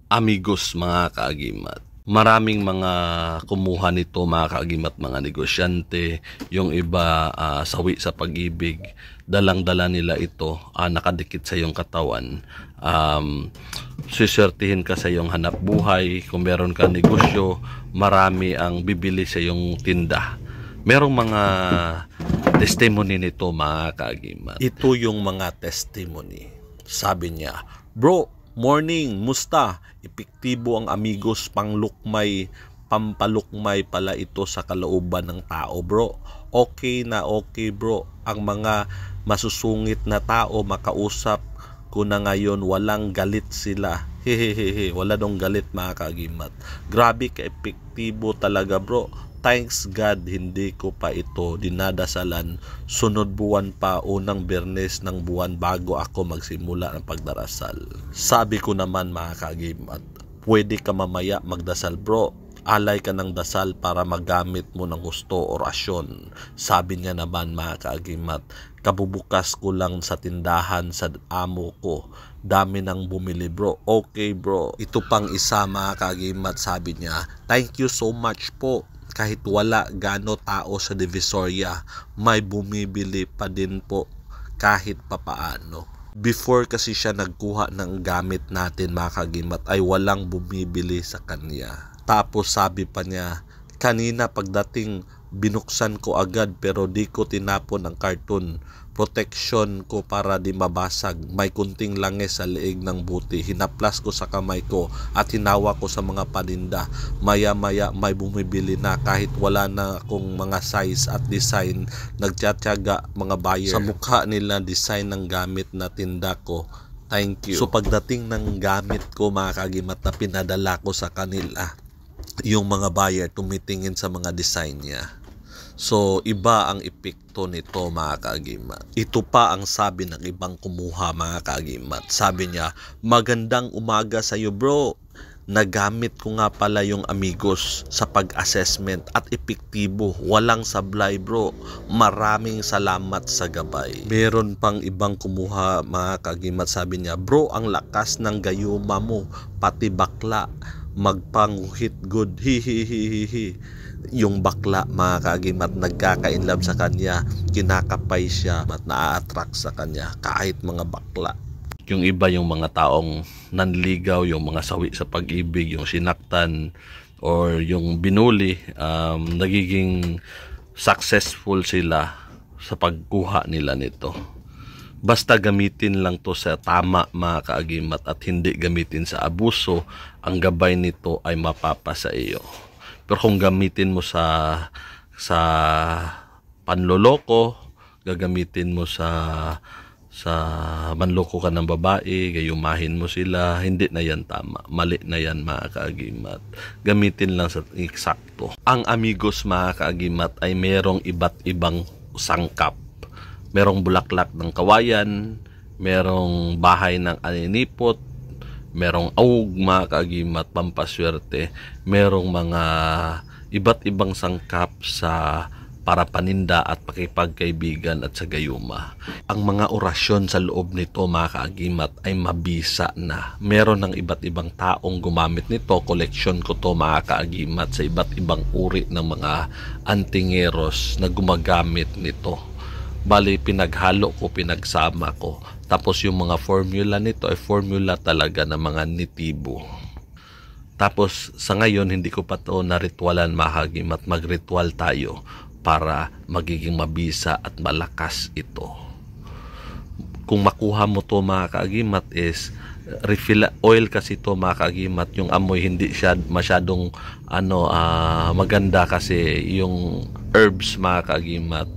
Amigos mga kaagimat. Maraming mga kumuha nito mga kaagimat, mga negosyante, yung iba sawi sa pag-ibig, dalang-dala nila ito, nakadikit sa iyong katawan. Sisertihin ka sa iyong hanap buhay, kung meron ka negosyo, marami ang bibili sa iyong tinda. Merong mga testimony nito mga kaagimat. Ito yung mga testimony. Sabi niya, "Bro, morning, musta? Epektibo ang amigos panglukmay, pampalukmay pala ito sa kalooban ng tao, bro. Okay na okay, bro. Ang mga masusungit na tao makausap ko na ngayon, walang galit sila. Hehehehe, wala dong galit mga kaagimat. Grabe ka epektibo talaga, bro. Thanks God, hindi ko pa ito dinadasalan. Sunod buwan pa, unang Biyernes ng buwan bago ako magsimula ng pagdarasal." Sabi ko naman mga kaagimat, pwede ka mamaya magdasal, bro. Alay ka ng dasal para magamit mo ng gusto orasyon. Sabi niya naman mga kaagimat, kabubukas ko lang sa tindahan sa amo ko. Dami nang bumili, bro. Okay, bro. Ito pang isa mga kaagimat, sabi niya, thank you so much po. Kahit wala gano tao sa Divisoria, may bumibili pa din po kahit papaano. Before kasi siya nagkuha ng gamit natin mga kaagimat, ay walang bumibili sa kanya. Tapos sabi pa niya, kanina pagdating binuksan ko agad pero di ko tinapon ang karton. Protection ko para di mabasag. May kunting langis sa leeg ng buti. Hinaplas ko sa kamay ko at hinawa ko sa mga paninda. Maya-maya may bumibili na kahit wala na akong mga size at design. Nagtsatsaga mga buyer. Sa mukha nila design ng gamit na tinda ko. Thank you. So pagdating ng gamit ko mga kaagimat na pinadala ko sa kanila, yung mga buyer tumitingin sa mga design niya. So, iba ang epekto nito mga kaagimat. Ito pa ang sabi ng ibang kumuha mga kaagimat. Sabi niya, magandang umaga sa iyo, bro. Nagamit ko nga pala yung amigos sa pag-assessment at epektibo. Walang sablay, bro. Maraming salamat sa gabay. Meron pang ibang kumuha mga kaagimat. Sabi niya, bro, ang lakas ng gayuma mo. Pati bakla. Magpanguhit good. Hihihihihi. Yung bakla mga kaagimat nagkaka-inlove sa kanya, kinakapay siya at na-attract sa kanya kahit mga bakla. Yung iba yung mga taong nanligaw, yung mga sawi sa pag-ibig, yung sinaktan or yung binuli, nagiging successful sila sa pagkuha nila nito. Basta gamitin lang to sa tama mga kaagimat at hindi gamitin sa abuso, ang gabay nito ay mapapasa iyo. Pero kung gamitin mo sa panloloko, gagamitin mo sa manloko ka ng babae, gayumahin mo sila, hindi na yan tama. Mali na yan mga kaagimat. Gamitin lang sa eksakto. Ang amigos mga kaagimat ay merong iba't ibang sangkap. Merong bulaklak ng kawayan, merong bahay ng aninipot, merong awog mga kaagimat, pampaswerte, merong mga iba't ibang sangkap sa para paninda at pakipagkaibigan at sa gayuma. Ang mga orasyon sa loob nito mga kaagimat ay mabisa na. Meron ng iba't ibang taong gumamit nito. Koleksyon ko to mga kaagimat sa iba't ibang uri ng mga antingeros na gumagamit nito. Bali, pinaghalo ko, pinagsama ko. Tapos yung mga formula nito ay formula talaga ng mga nitibo. Tapos sa ngayon, hindi ko pa ito na-ritualan mahagimat. Mag-ritual tayo para magiging mabisa at malakas ito. Kung makuha mo to mga kaagimat is refill oil kasi to mga kaagimat. Yung amoy hindi siya masyadong maganda kasi yung herbs mga kaagimat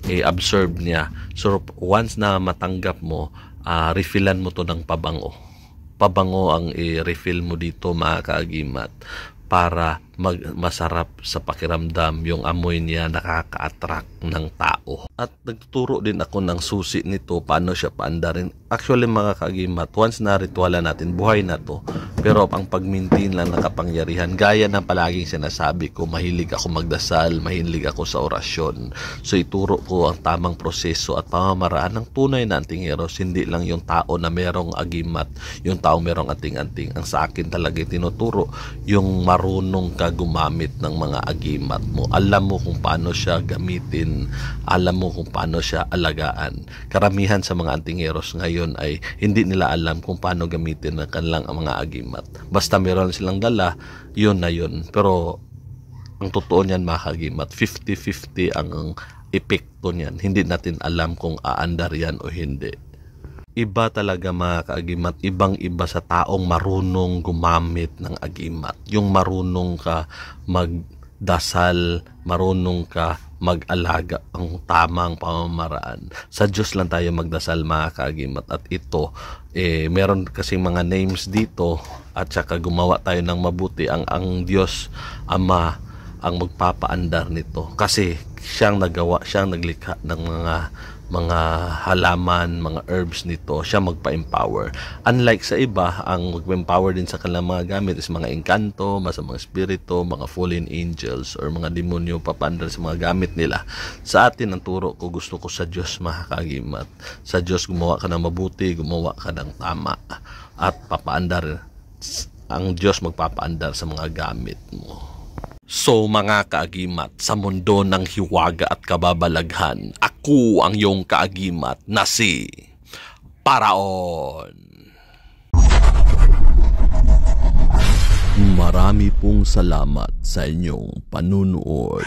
i-absorb niya. So once na matanggap mo, refillan mo to ng pabango. Pabango ang i-refill mo dito mga kaagimat para masarap sa pakiramdam, yung amoy niya nakaka-attract ng tao. At nagtuturo din ako ng susi nito, paano siya paandarin. Actually mga kaagimat, once na ritualan natin, buhay na to. Pero ang pag-maintain lang ng kapangyarihan, gaya ng palaging sinasabi ko, mahilig ako magdasal, mahilig ako sa orasyon. So ituro ko ang tamang proseso at pamamaraan ng tunay na antingeros, hindi lang yung tao na merong agimat, yung tao merong anting-anting. Ang sa akin talaga tinuturo, yung marunong ka gumamit ng mga agimat mo. Alam mo kung paano siya gamitin, alam mo kung paano siya alagaan. Karamihan sa mga antingeros ngayon ay hindi nila alam kung paano gamitin ang kanilang mga agimat. Basta meron silang dala, yun na yun. Pero ang totoo niyan mga kagimat, 50-50 ang epekto niyan. Hindi natin alam kung aandar yan o hindi. Iba talaga mga kaagimat, ibang-iba sa taong marunong gumamit ng agimat. Yung marunong ka magdasal, marunong ka mag-alaga ang tamang pamamaraan. Sa Diyos lang tayo magdasal mga kaagimat. At ito, meron kasi mga names dito at saka gumawa tayo ng mabuti. Ang Diyos, Ama, ang magpapaandar nito. Kasi siyang nagawa, siyang naglikha ng mga halaman, mga herbs nito, siya magpa-empower. Unlike sa iba, ang magpa-empower din sa kanilang mga gamit is mga engkanto, mga espiritu, mga fallen angels, or mga demonyo papandar sa mga gamit nila. Sa atin, ang turo ko, gusto ko sa Diyos mga kaagimat. Sa Diyos, gumawa ka ng mabuti, gumawa ka ng tama, at papaandar. Ang Diyos magpapaandar sa mga gamit mo. So mga kaagimat, sa mundo ng hiwaga at kababalaghan, ako ang iyong kaagimat na si Paraon. Marami pong salamat sa inyong panunood.